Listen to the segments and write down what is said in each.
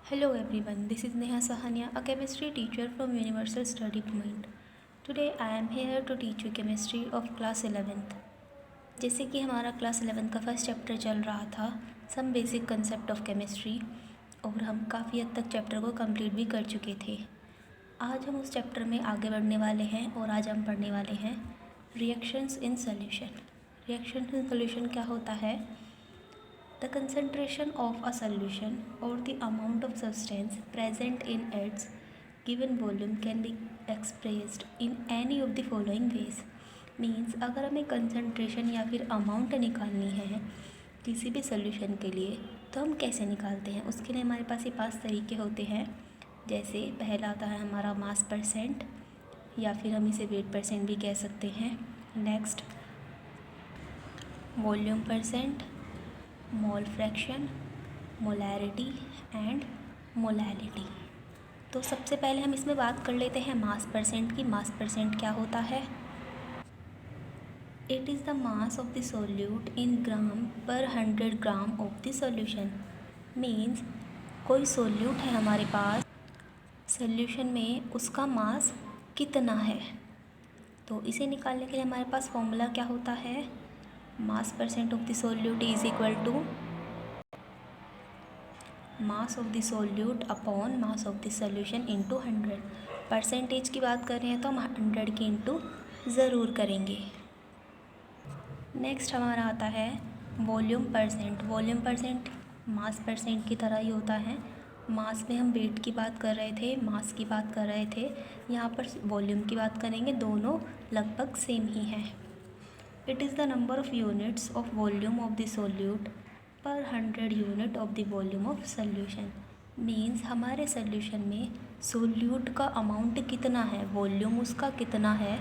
Hello everyone, this is Neha Sahania, a chemistry teacher from Universal Study Point. Today I am here to teach you chemistry of class 11th. जैसे कि हमारा class 11 का first chapter चल रहा था some basic concept of chemistry और हम काफ़ी हद तक चैप्टर को कंप्लीट भी कर चुके थे। आज हम उस चैप्टर में आगे बढ़ने वाले हैं और आज हम पढ़ने वाले हैं reactions in solution. Reactions in solution क्या होता है? The concentration of a solution or the amount of substance present in its given volume can be expressed in any of the following ways. Means अगर हमें concentration या फिर amount निकालनी है किसी भी सोल्यूशन के लिए तो हम कैसे निकालते हैं? उसके लिए हमारे पास ये 5 तरीके होते हैं। जैसे पहला आता है हमारा मास परसेंट या फिर हम इसे वेट परसेंट भी कह सकते हैं। Next volume percent, mole fraction, molarity and molality. तो सबसे पहले हम इसमें बात कर लेते हैं मास परसेंट की। मास परसेंट क्या होता है? It is the mass of the solute in gram per 100 gram of the solution. Means कोई सोल्यूट है हमारे पास, सॉल्यूशन में उसका मास कितना है। तो इसे निकालने के लिए हमारे पास फॉर्मूला क्या होता है? Mass percent of the solute is equal to mass of the solute upon mass of the solution into 100। Percentage की बात कर रहे हैं तो हम 100 की इंटू ज़रूर करेंगे। नेक्स्ट हमारा आता है वॉल्यूम परसेंट। वॉल्यूम परसेंट मास परसेंट की तरह ही होता है। मास में हम वेट की बात कर रहे थे, मास की बात कर रहे थे, यहाँ पर वॉल्यूम की बात करेंगे, दोनों लगभग सेम ही हैं। It is the number of units of volume of the solute per 100 unit of the volume of solution. Means हमारे सोल्यूशन में सोल्यूट का अमाउंट कितना है, वॉल्यूम उसका कितना है,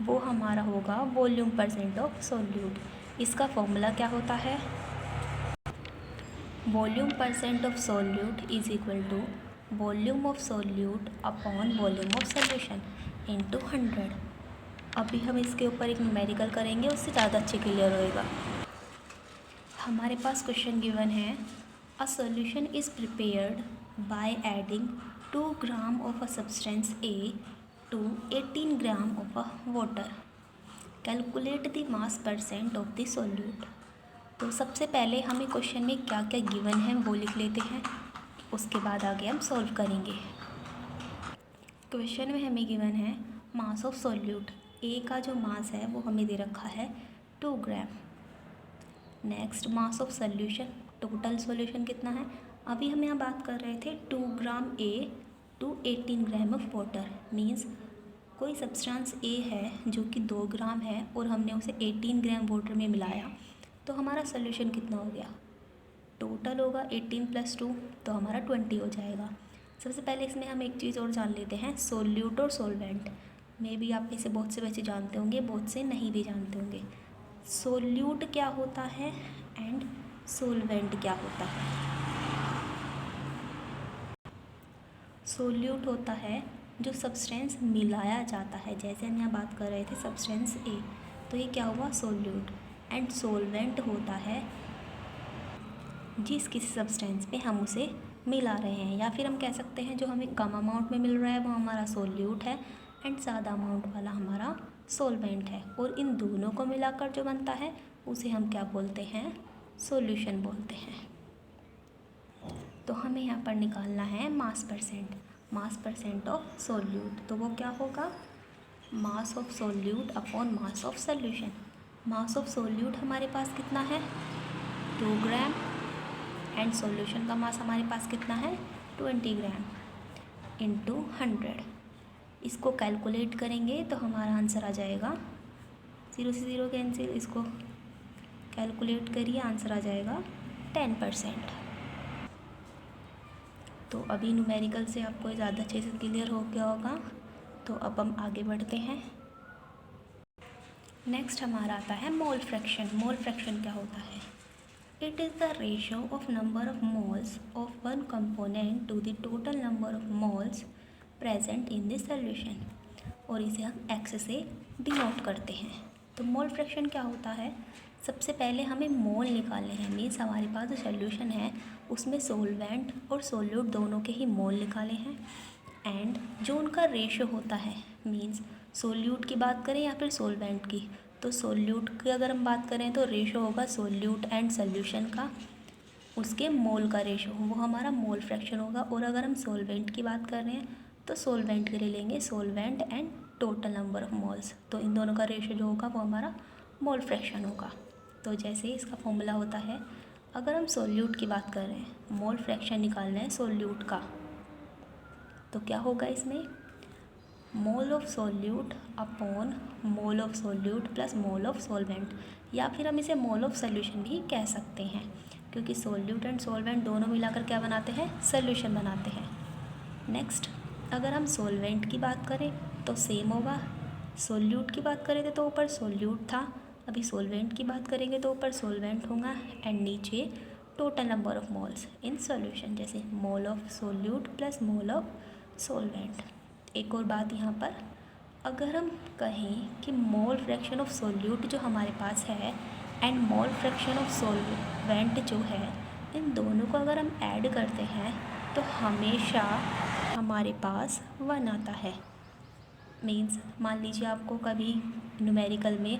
वो हमारा होगा वॉल्यूम परसेंट ऑफ सोल्यूट। इसका फॉर्मूला क्या होता है? Volume percent of solute is equal to volume of solute upon volume of solution into 100। अभी हम इसके ऊपर एक न्यूमेरिकल करेंगे, उससे ज़्यादा अच्छे क्लियर होएगा। हमारे पास क्वेश्चन गिवन है a solution is prepared by adding 2 gram of a substance A to 18 gram of a water. Calculate the mass percent of the solute. तो सबसे पहले हमें क्वेश्चन में क्या क्या गिवन है वो लिख लेते हैं, उसके बाद आगे हम सॉल्व करेंगे। क्वेश्चन में हमें गिवन है मास ऑफ सोल्यूट। ए का जो मास है वो हमें दे रखा है 2 gram. Next mass of solution, total solution कितना है? अभी हम यहाँ बात कर रहे थे 2 gram a to 18 gram of water. Means कोई सब्सटेंस ए है जो कि 2 ग्राम है और हमने उसे 18 ग्राम वाटर में मिलाया, तो हमारा सोल्यूशन कितना हो गया? टोटल होगा 18 + 2, तो हमारा 20 हो जाएगा। सबसे पहले इसमें हम एक चीज़ और जान लेते हैं, सोल्यूट और सोलवेंट में भी आप में से बहुत से बच्चे जानते होंगे, बहुत से नहीं भी जानते होंगे। सोल्यूट क्या होता है एंड सोलवेंट क्या होता है? सोल्यूट होता है जो सब्सटेंस मिलाया जाता है, जैसे हम यहाँ बात कर रहे थे सब्सटेंस ए, तो ये क्या हुआ? सोल्यूट। एंड सोलवेंट होता है जिस किसी सब्सटेंस में हम उसे मिला रहे हैं, या फिर हम कह सकते हैं जो हमें कम अमाउंट में मिल रहा है वो हमारा सोल्यूट है एंड ज़्यादा अमाउंट वाला हमारा सोलवेंट है, और इन दोनों को मिलाकर जो बनता है उसे हम क्या बोलते हैं? सॉल्यूशन बोलते हैं। तो हमें यहाँ पर निकालना है mass percent. Mass percent of solute, तो वो क्या होगा? मास of solute upon mass of solution. Mass of solute हमारे पास कितना है? 2 ग्राम एंड सॉल्यूशन का मास हमारे पास कितना है? 20 ग्राम इंटू 100। इसको कैलकुलेट करेंगे तो हमारा आंसर आ जाएगा 0 से 0 कैंसिल, इसको कैलकुलेट करिए, आंसर आ जाएगा 10%। तो अभी न्यूमेरिकल से आपको ज़्यादा अच्छे से क्लियर हो गया होगा। तो अब हम आगे बढ़ते हैं। नेक्स्ट हमारा आता है मोल फ्रैक्शन। मोल फ्रैक्शन क्या होता है? It is the ratio of number of moles of one component to the total number of moles present in the solution, और इसे हम एक्स से डिनोट करते हैं। तो मोल फ्रैक्शन क्या होता है? सबसे पहले हमें मोल निकालने हैं। मीन्स हमारे पास जो सॉल्यूशन है उसमें सोलवेंट और सोल्यूट दोनों के ही मोल निकाले हैं एंड जो उनका रेशो होता है मींस सोल्यूट की बात करें या फिर सोलवेंट की, तो सोल्यूट की अगर हम बात करें तो रेशो होगा सोल्यूट एंड सोल्यूशन का, उसके मोल का रेशो वो हमारा मोल फ्रैक्शन होगा। और अगर हम सोलवेंट की बात कर रहे हैं तो सोलवेंट के लिए लेंगे solvent and total number of moles, तो इन दोनों का रेशो जो होगा वो हमारा मोल फ्रैक्शन होगा। तो जैसे इसका फॉर्मूला होता है, अगर हम सोल्यूट की बात कर रहे हैं, मोल फ्रैक्शन निकालना है सोल्यूट का, तो क्या होगा इसमें मोल of solute upon mole of solute plus mole of solvent, या फिर हम इसे मोल ऑफ सोल्यूशन भी कह सकते हैं क्योंकि सोल्यूट एंड सोलवेंट दोनों मिलाकर क्या बनाते हैं, सोल्यूशन बनाते हैं। नेक्स्ट अगर हम सोलवेंट की बात करें तो सेम होगा, सोल्यूट की बात करें तो ऊपर सोल्यूट था, अभी सोलवेंट की बात करेंगे तो ऊपर सोलवेंट होगा एंड नीचे total number of moles in solution, जैसे mole of solute plus mole of solvent. एक और बात यहाँ पर, अगर हम कहें कि मोल फ्रैक्शन ऑफ सोल्यूट जो हमारे पास है and mole fraction of solvent जो है, इन दोनों को अगर हम ऐड करते हैं तो हमेशा हमारे पास 1 आता है। मीन्स मान लीजिए आपको कभी न्यूमेरिकल में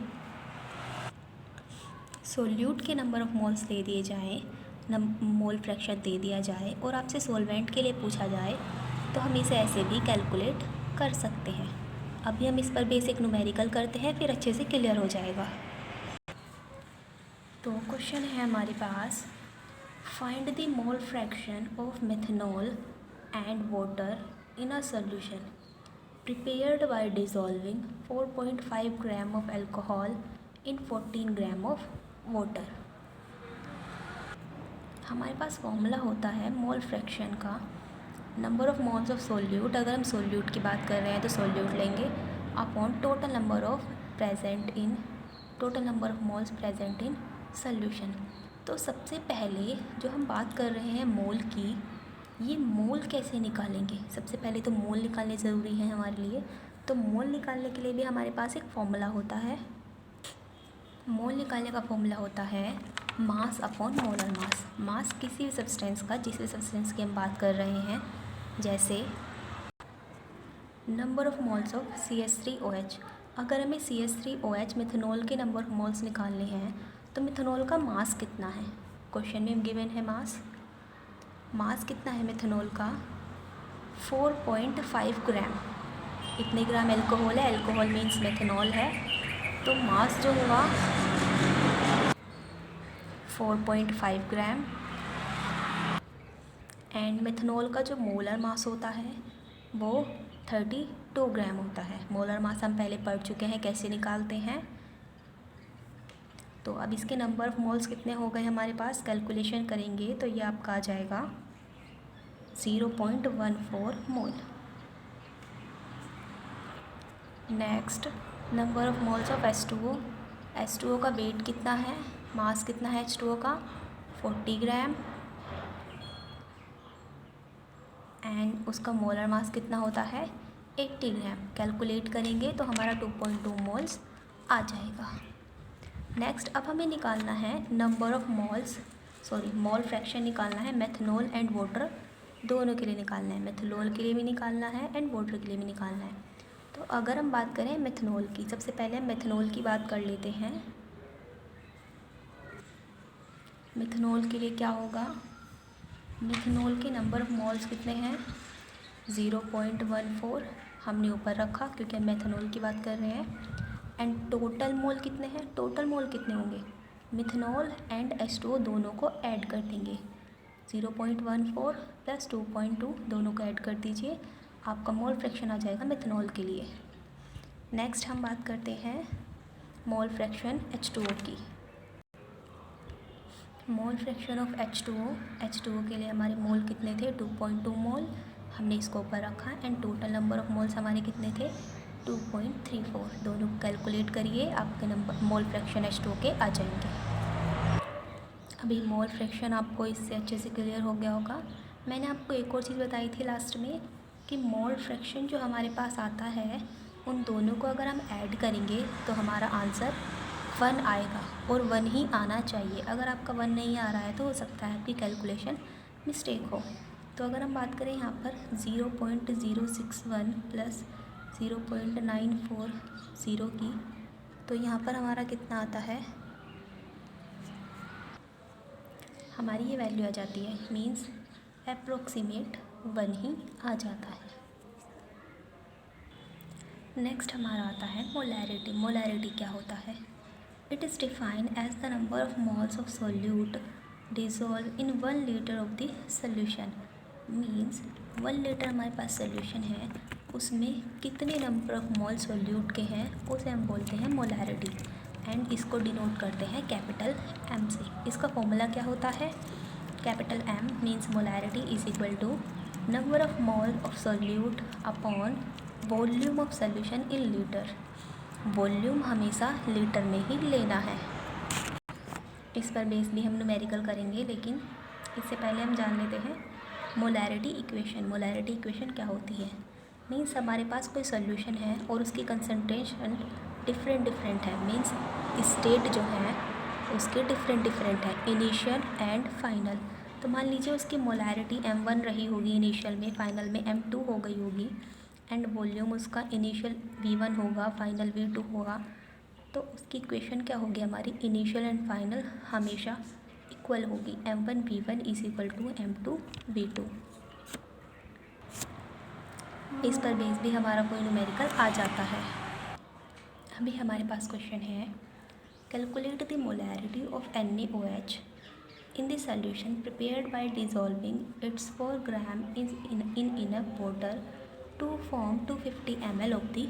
सोल्यूट के नंबर ऑफ मोल्स दे दिए जाएँ, मोल फ्रैक्शन दे दिया जाए और आपसे सोलवेंट के लिए पूछा जाए, तो हम इसे ऐसे भी कैलकुलेट कर सकते हैं। अभी हम इस पर बेसिक न्यूमेरिकल करते हैं, फिर अच्छे से क्लियर हो जाएगा। तो क्वेश्चन है हमारे पास, find the mole fraction of methanol and water in a solution prepared by dissolving 4.5 gram of alcohol in 14 gram of water. हमारे पास फॉर्मूला होता है मोल फ्रैक्शन का, number of moles of solute, अगर हम सोल्यूट की बात कर रहे हैं तो सोल्यूट लेंगे upon total number of moles present in solution. तो सबसे पहले जो हम बात कर रहे हैं मोल की, ये मोल कैसे निकालेंगे, सबसे पहले तो मोल निकालने ज़रूरी है हमारे लिए। तो मोल निकालने के लिए भी हमारे पास एक फॉर्मूला होता है, मोल निकालने का फॉर्मूला होता है मास अपॉन मोलर मास। मास किसी भी सब्सटेंस का, जिस भी सब्सटेंस की हम बात कर रहे हैं, जैसे number of moles of CH3OH, अगर हमें CH3OH मिथेनॉल के नंबर ऑफ मोल्स निकालने हैं तो मिथेनॉल का मास कितना है, क्वेश्चन में गिवन है मास कितना है मिथेनॉल का 4.5 ग्राम। इतने ग्राम एल्कोहल है, एल्कोहल मीन्स मिथेनॉल है, तो मास जो होगा 4.5 ग्राम एंड मिथेनॉल का जो मोलर मास होता है वो 32 ग्राम होता है। मोलर मास हम पहले पढ़ चुके हैं कैसे निकालते हैं। तो अब इसके नंबर ऑफ मोल्स कितने हो गए हमारे पास, कैलकुलेशन करेंगे तो ये आपका आ जाएगा 0.14 mole. Next number of moles of H2O का वेट कितना है, मास कितना है H2O का 40 ग्राम एंड उसका मोलर मास कितना होता है 80 ग्राम। कैलकुलेट करेंगे तो हमारा 2.2 मोल्स आ जाएगा। नेक्स्ट अब हमें निकालना है नंबर ऑफ मोल फ्रैक्शन निकालना है मेथनॉल एंड वाटर दोनों के लिए निकालना है, मेथनॉल के लिए भी निकालना है एंड वाटर के लिए भी निकालना है। तो अगर हम बात करें मेथनॉल की, सबसे पहले हम मेथनॉल की बात कर लेते हैं। मेथनॉल के लिए क्या होगा, मेथनॉल के नंबर ऑफ मोल्स कितने हैं 0.14 हमने ऊपर रखा क्योंकि हम मेथनॉल की बात कर रहे हैं। एंड टोटल मोल कितने हैं, टोटल मोल कितने होंगे, मिथनॉल एंड H2O दोनों को ऐड कर देंगे, 0.14 प्लस 2.2 दोनों को ऐड कर दीजिए, आपका मोल फ्रैक्शन आ जाएगा मिथनॉल के लिए। नेक्स्ट हम बात करते हैं मोल फ्रैक्शन H2O की। मोल फ्रैक्शन ऑफ H2O के लिए हमारे मोल कितने थे 2.2 मोल, हमने इसको ऊपर रखा and total number of moles हमारे कितने थे 2.34। दोनों कैलकुलेट करिए, आपके नंबर मोल फ्रैक्शन H2O के आ जाएंगे। अभी मोल फ्रैक्शन आपको इससे अच्छे से क्लियर हो गया होगा। मैंने आपको एक और चीज़ बताई थी लास्ट में कि मोल फ्रैक्शन जो हमारे पास आता है उन दोनों को अगर हम ऐड करेंगे तो हमारा आंसर 1 आएगा और 1 ही आना चाहिए। अगर आपका 1 नहीं आ रहा है तो हो सकता है आपकी कैलकुलेशन मिस्टेक हो। तो अगर हम बात करें यहाँ पर 0.061 प्लस 0.940 की, तो यहाँ पर हमारा कितना आता है, हमारी ये वैल्यू आ जाती है, मीन्स अप्रोक्सीमेट 1 ही आ जाता है। नेक्स्ट हमारा आता है मोलैरिटी। मोलैरिटी क्या होता है? It is defined as the number of moles of solute dissolve in 1 litre of the solution. Means 1 litre हमारे पास सोल्यूशन है, उसमें कितने नंबर ऑफ मोल सोल्यूट के हैं उसे हम बोलते हैं मोलैरिटी, एंड इसको डिनोट करते हैं कैपिटल M से। इसका फॉर्मूला क्या होता है? Capital M means molarity is equal to number of mole of solute upon volume of solution in litre. Volume हमेशा लीटर में ही लेना है। इस पर बेस भी हम न्यूमेरिकल करेंगे, लेकिन इससे पहले हम जान लेते हैं मोलैरिटी इक्वेशन। मोलैरिटी इक्वेशन क्या होती है? मीन्स हमारे पास कोई सोल्यूशन है और उसकी कंसंट्रेशन डिफरेंट है, मीन्स स्टेट जो है उसके डिफरेंट है, इनिशियल एंड फाइनल। तो मान लीजिए उसकी मोलैरिटी M1 रही होगी इनिशियल में, फाइनल में M2 हो गई होगी, एंड वॉल्यूम उसका इनिशियल V1 होगा, फाइनल V2 होगा। तो उसकी इक्वेशन क्या होगी हमारी? इनिशियल एंड फाइनल हमेशा इक्वल होगी, M1 V1 is equal to M2 V2। इस पर बेस भी हमारा कोई न्यूमेरिकल आ जाता है। अभी हमारे पास क्वेश्चन है, calculate the molarity of NaOH in the solution prepared by dissolving its 4 gram in enough water to form 250 ml of the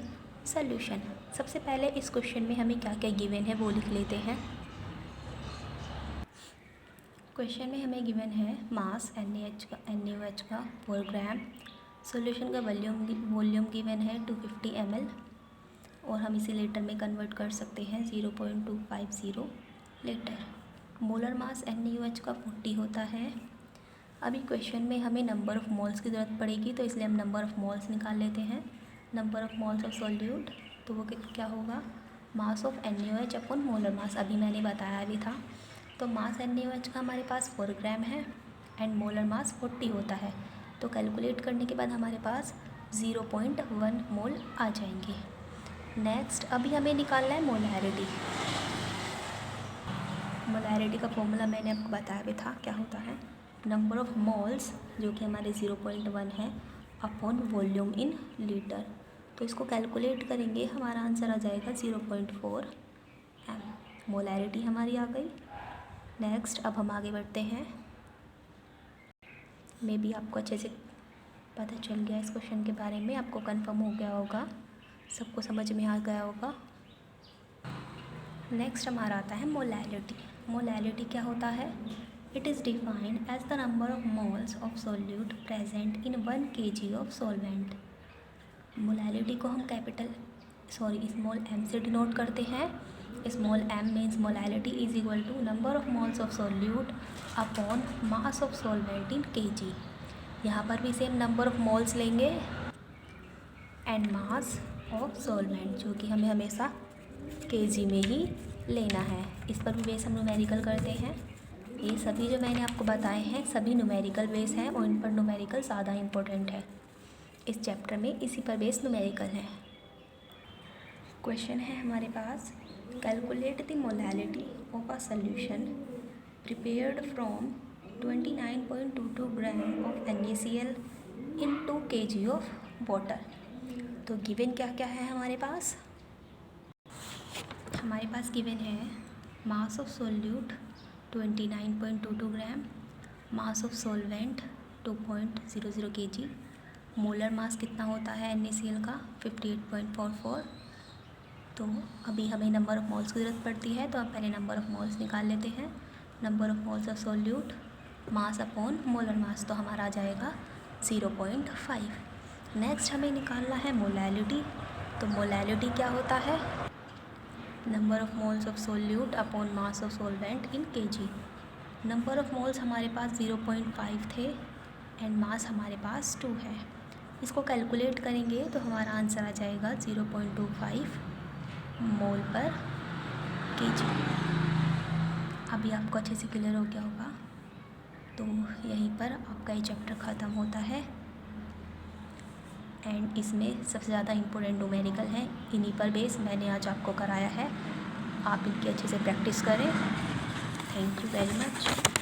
solution। सबसे पहले इस क्वेश्चन में हमें क्या क्या गिवन है वो लिख लेते हैं। क्वेश्चन में हमें गिवन है मास NaOH का 4 ग्राम, सॉल्यूशन का वॉल्यूम गिवन है 250 ml, और हम इसे लीटर में कन्वर्ट कर सकते हैं 0.250 लीटर। मोलर मास NaOH का 40 होता है। अभी क्वेश्चन में हमें नंबर ऑफ़ मोल्स की ज़रूरत पड़ेगी, तो इसलिए हम नंबर ऑफ़ मोल्स निकाल लेते हैं। Number of moles of solute, तो वो क्या होगा? Mass of NaOH upon molar mass, अभी मैंने बताया भी था। तो मास NaOH का हमारे पास 4 ग्राम है एंड मोलर मास 40 होता है। तो कैलकुलेट करने के बाद हमारे पास 0.1 मोल आ जाएंगे। नेक्स्ट अभी हमें निकालना है मोलैरिटी। मोलैरिटी का फॉर्मूला मैंने आपको बताया भी था, क्या होता है? नंबर ऑफ़ मोल्स जो कि हमारे 0.1 है अपॉन वॉल्यूम इन लीटर। तो इसको कैलकुलेट करेंगे, हमारा आंसर आ जाएगा 0.4 m। मोलैरिटी हमारी आ गई। नेक्स्ट अब हम आगे बढ़ते हैं। मे बी आपको अच्छे से पता चल गया इस क्वेश्चन के बारे में, आपको कंफर्म हो गया होगा, सबको समझ में आ गया होगा। नेक्स्ट हमारा आता है मोलैरिटी। मोलैरिटी क्या होता है? It is defined as the number of moles of solute present in 1 kg of solvent. Molarity को हम स्मॉल m से डिनोट करते हैं। Small m means molarity is equal to number of moles of solute upon mass of solvent in kg। यहाँ पर भी same number of moles लेंगे and mass of solvent, जो कि हमें हमेशा kg में ही लेना है। इस पर भी बेस हम न्यूमेरिकल करते हैं। ये सभी जो मैंने आपको बताए हैं सभी न्यूमेरिकल बेस हैं, और इन पर न्यूमेरिकल ज़्यादा इम्पोर्टेंट है इस चैप्टर में, इसी पर बेस न्यूमेरिकल है। क्वेश्चन है हमारे पास, calculate the molarity of a solution prepared from 29.22 gram of NaCl in 2 kg of water. तो गिवन क्या क्या है हमारे पास? हमारे पास गिवन है mass of solute 29.22 gram, mass of solvent 2.00 kg, molar mass कितना होता है NaCl का 58.44। तो अभी हमें नंबर ऑफ़ मोल्स की ज़रूरत पड़ती है, तो आप पहले नंबर ऑफ़ मोल्स निकाल लेते हैं। Number of moles of solute mass upon molar mass, तो हमारा आ जाएगा 0.5। नेक्स्ट हमें निकालना है मोलैरिटी। तो मोलैरिटी क्या होता है? Number of moles of solute upon mass of solvent in kg। Number of moles हमारे पास 0.5 थे एंड मास हमारे पास 2 है। इसको कैलकुलेट करेंगे तो हमारा आंसर आ जाएगा 0.25 मोल पर kg। अभी आपको अच्छे से क्लियर हो गया होगा। तो यहीं पर आपका ये चैप्टर ख़त्म होता है। एंड इसमें सबसे ज़्यादा इम्पोर्टेंट न्यूमेरिकल हैं, इन्हीं पर बेस मैंने आज आपको कराया है। आप इनकी अच्छे से प्रैक्टिस करें। Thank you very much.